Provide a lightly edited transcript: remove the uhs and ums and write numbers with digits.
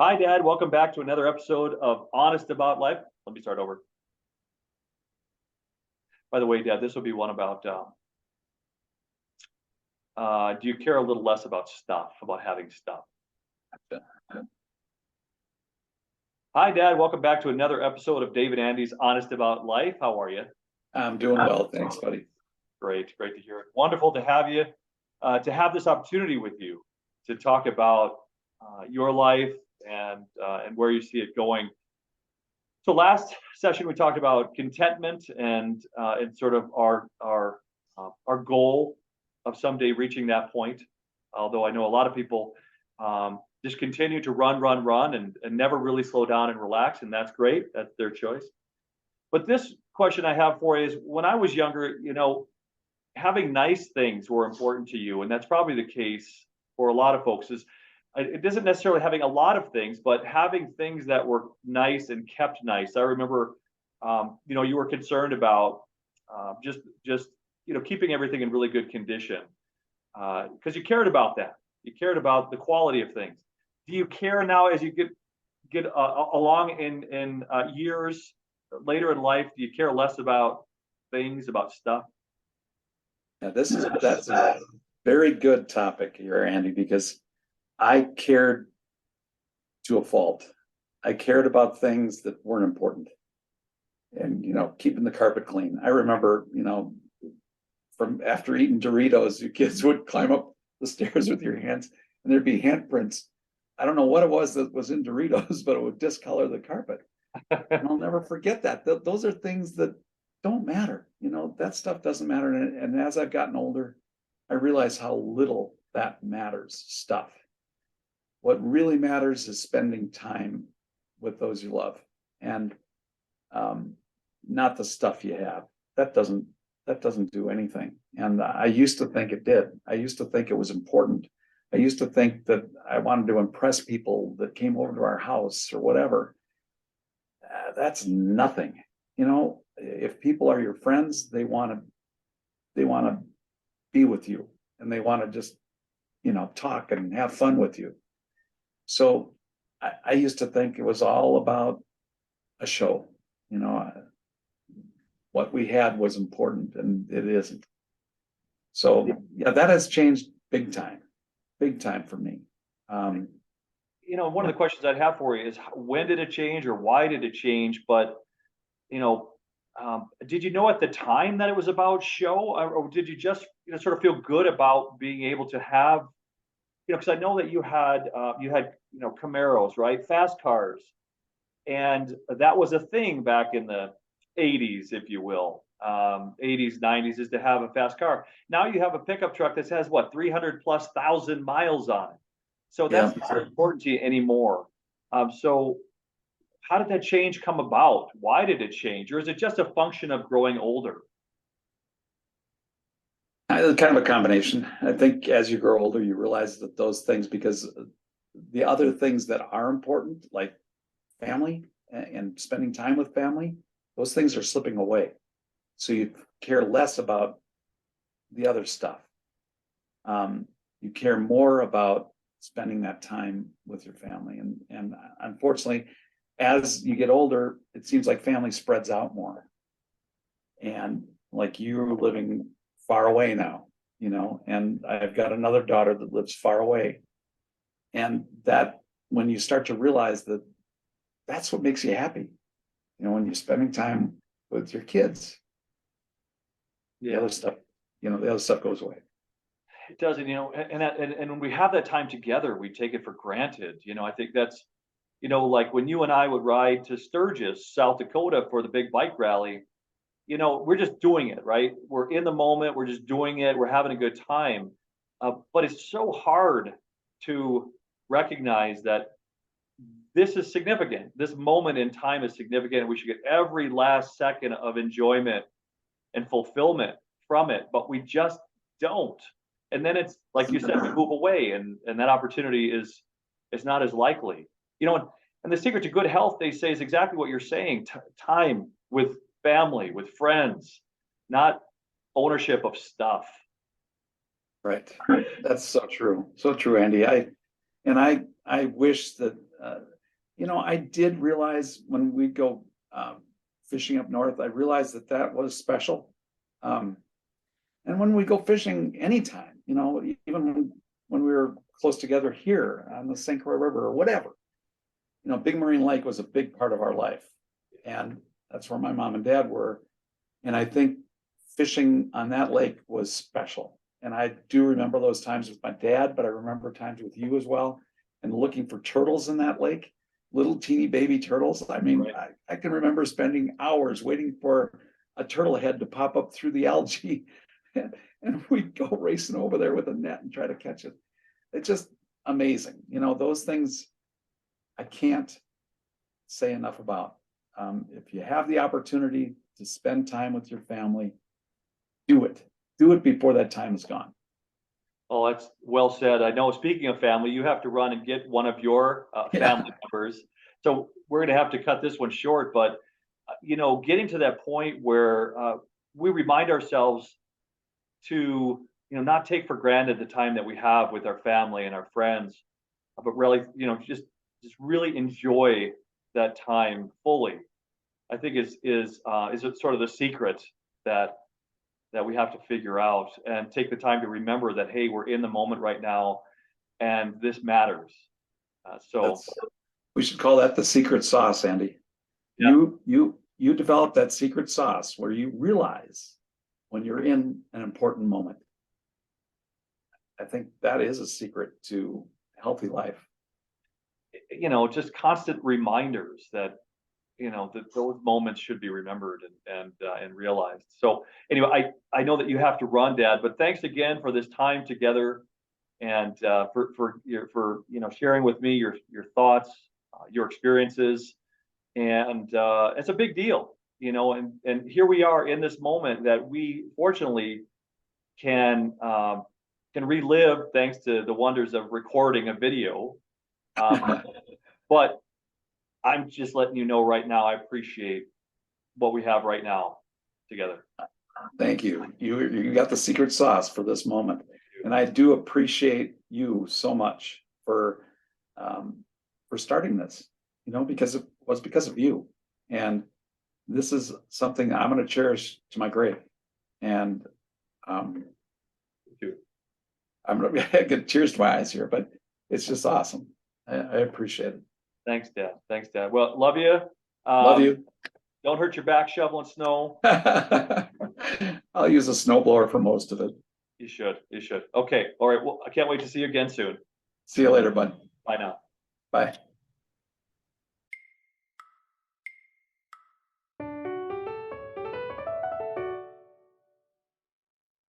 Hi, Dad. Welcome back to another episode of Honest About Life. Let me start over. By the way, Dad, this will be one about do you care a little less about stuff, about having stuff? Hi, Dad. Welcome back to another episode of Dave and Andy's Honest About Life. How are you? I'm doing well, thanks, buddy. Great. Great to hear it. Wonderful to have you, to have this opportunity with you to talk about your life and where you see it going. So last session we talked about contentment and sort of our goal of someday reaching that point. Although I know a lot of people just continue to run and never really slow down and relax, and that's great. That's their choice. But this question I have for you is: when I was younger, having nice things were important to you, and that's probably the case for a lot of folks. Is it isn't necessarily having a lot of things, but having things that were nice and kept nice. I remember, you were concerned about just keeping everything in really good condition because you cared about that. You cared about the quality of things. Do you care now as you get along in years later in life? Do you care less about things, about stuff? Yeah, that's a very good topic here, Andy, because I cared to a fault. I cared about things that weren't important. And keeping the carpet clean. I remember, from after eating Doritos, you kids would climb up the stairs with your hands and there'd be handprints. I don't know what it was that was in Doritos, but it would discolor the carpet. And I'll never forget that. Those are things that don't matter. That stuff doesn't matter. And as I've gotten older, I realize how little that matters, stuff. What really matters is spending time with those you love, and not the stuff you have. That doesn't do anything. And I used to think it did. I used to think it was important. I used to think that I wanted to impress people that came over to our house or whatever. That's nothing. If people are your friends, they want to be with you, and they want to just talk and have fun with you. So I used to think it was all about a show. What we had was important, and it isn't. So yeah, that has changed big time for me. One of the questions I'd have for you is: when did it change, or why did it change? But you know, did you know at the time that it was about show, or did you just sort of feel good about being able to have, because I know that you had Camaros, right, fast cars, and that was a thing back in the 80s, if you will. 80s, 90s is to have a fast car. Now you have a pickup truck that has what, 300 plus thousand miles on it. So that's Yeah. not important to you anymore. So how did that change come about? Why did it change? Or is it just a function of growing older? Kind of a combination. I think as you grow older, you realize that those things, because the other things that are important, like family and spending time with family, those things are slipping away. So you care less about the other stuff. You care more about spending that time with your family. And unfortunately, as you get older, it seems like family spreads out more. And like you're living far away now, and I've got another daughter that lives far away. And that, when you start to realize that that's what makes you happy, when you're spending time with your kids, the other stuff, the other stuff goes away. It doesn't, and when we have that time together, we take it for granted. I think that's, like when you and I would ride to Sturgis, South Dakota for the big bike rally, we're just doing it, right? We're in the moment, we're just doing it, we're having a good time. But it's so hard to recognize that this is significant. This moment in time is significant. We should get every last second of enjoyment and fulfillment from it, but we just don't. And then it's like you said, we move away, and that opportunity is not as likely. And the secret to good health, they say, is exactly what you're saying: time with family, with friends, not ownership of stuff. Right. That's so true. So true, Andy. I wish that you know, I did realize when we go fishing up north, I realized that that was special. And when we go fishing anytime, you know, even when we were close together here on the St. Croix River or whatever, you know, Big Marine Lake was a big part of our life. And that's where my mom and dad were. And I think fishing on that lake was special. And I do remember those times with my dad, but I remember times with you as well. And looking for turtles in that lake, little teeny baby turtles. I mean, Right. I can remember spending hours waiting for a turtle head to pop up through the algae. And we'd go racing over there with a net and try to catch it. It's just amazing. You know, those things I can't say enough about. If you have the opportunity to spend time with your family, do it. Do it before that time is gone. Oh, that's well said. I know, speaking of family, you have to run and get one of your Yeah. family members. So we're going to have to cut this one short, but you know, getting to that point where we remind ourselves to, you know, not take for granted the time that we have with our family and our friends, but really, you know, just really enjoy that time fully. I think is it sort of the secret that we have to figure out, and take the time to remember that, hey, we're in the moment right now, and this matters. So That's, we should call that the secret sauce, Andy. yeah, You develop that secret sauce where you realize when you're in an important moment. I think that is a secret to healthy life. you know, just constant reminders that, you know, that those moments should be remembered and realized. So anyway, I know that you have to run, Dad, but thanks again for this time together, and for you know, sharing with me your thoughts, your experiences, and it's a big deal, you know, and here we are in this moment that we fortunately can relive thanks to the wonders of recording a video. Um, but I'm just letting you know right now, I appreciate what we have right now together. Thank you. You got the secret sauce for this moment. And I do appreciate you so much for starting this, you know, because it was because of you. And this is something I'm going to cherish to my grave. And um, Thank you. I'm going to get tears to my eyes here, but it's just awesome. I appreciate it. Thanks, Dad. Thanks, Dad. Well, love you. Love you. Don't hurt your back shoveling snow. I'll use a snowblower for most of it. You should. You should. Okay. All right. Well, I can't wait to see you again soon. See you later, bud. Bye now. Bye.